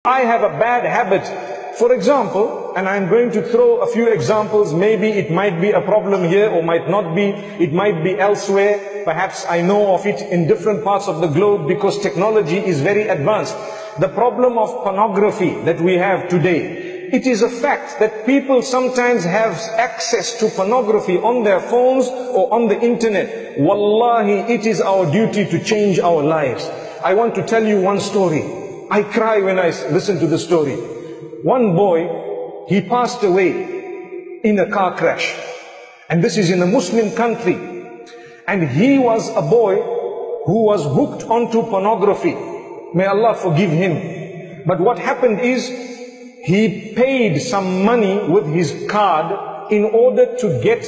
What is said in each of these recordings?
I have a bad habit, for example, and I'm going to throw a few examples, maybe it might be a problem here or might not be, it might be elsewhere, perhaps I know of it in different parts of the globe because technology is very advanced. The problem of pornography that we have today, it is a fact that people sometimes have access to pornography on their phones or on the internet. Wallahi, it is our duty to change our lives. I want to tell you one story. I cry when I listen to the story. One boy, he passed away in a car crash. And this is in a Muslim country. And he was a boy who was hooked onto pornography. May Allah forgive him. But what happened is, he paid some money with his card in order to get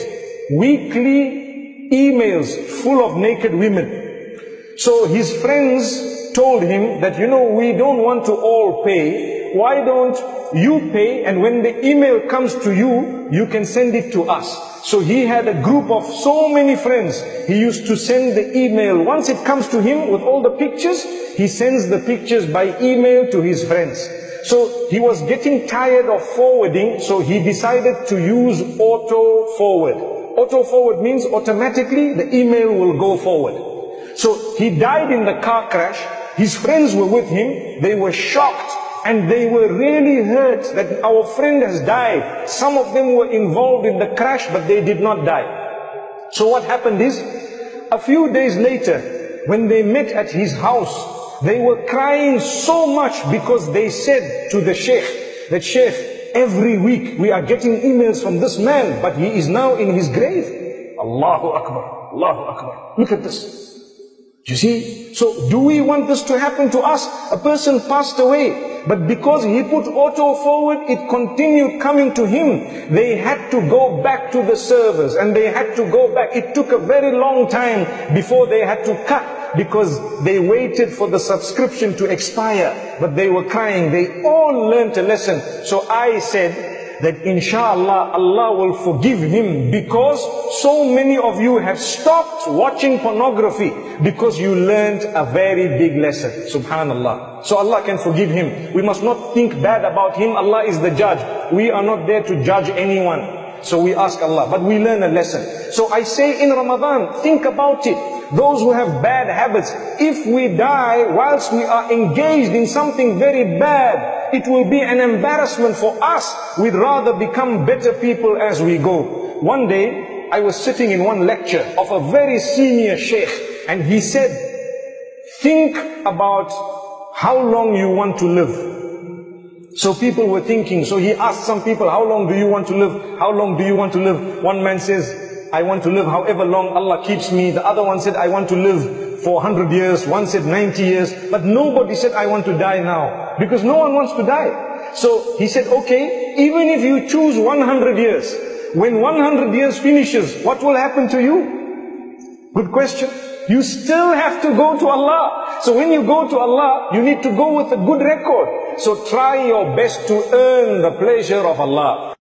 weekly emails full of naked women. So his friends told him that, we don't want to all pay. Why don't you pay, and when the email comes to you, you can send it to us. So he had a group of so many friends. He used to send the email. Once it comes to him with all the pictures, he sends the pictures by email to his friends. So he was getting tired of forwarding, so he decided to use auto forward. Auto forward means automatically the email will go forward. So he died in the car crash. His friends were with him. They were shocked and they were really hurt that our friend has died. Some of them were involved in the crash, but they did not die. So what happened is, a few days later, when they met at his house, they were crying so much because they said to the sheikh, that Sheikh, every week we are getting emails from this man, but he is now in his grave. Allahu Akbar, Allahu Akbar. Look at this. You see? So do we want this to happen to us? A person passed away, but because he put auto forward, it continued coming to him. They had to go back to the servers and they had to go back. It took a very long time before they had to cut, because they waited for the subscription to expire. But they were crying. They all learned a lesson. So I said that inshallah Allah will forgive him, because so many of you have stopped watching pornography because you learned a very big lesson. Subhanallah. So Allah can forgive him. We must not think bad about him. Allah is the judge. We are not there to judge anyone. So we ask Allah, but we learn a lesson. So I say in Ramadan, think about it. Those who have bad habits, if we die whilst we are engaged in something very bad, it will be an embarrassment for us. We'd rather become better people as we go. One day, I was sitting in one lecture of a very senior sheikh, and he said, think about how long you want to live. So people were thinking, so he asked some people, how long do you want to live? How long do you want to live? One man says, I want to live however long Allah keeps me. The other one said, I want to live for 100 years. One said 90 years. But nobody said, I want to die now. Because no one wants to die. So he said, okay, even if you choose 100 years, when 100 years finishes, what will happen to you? Good question. You still have to go to Allah. So when you go to Allah, you need to go with a good record. So try your best to earn the pleasure of Allah.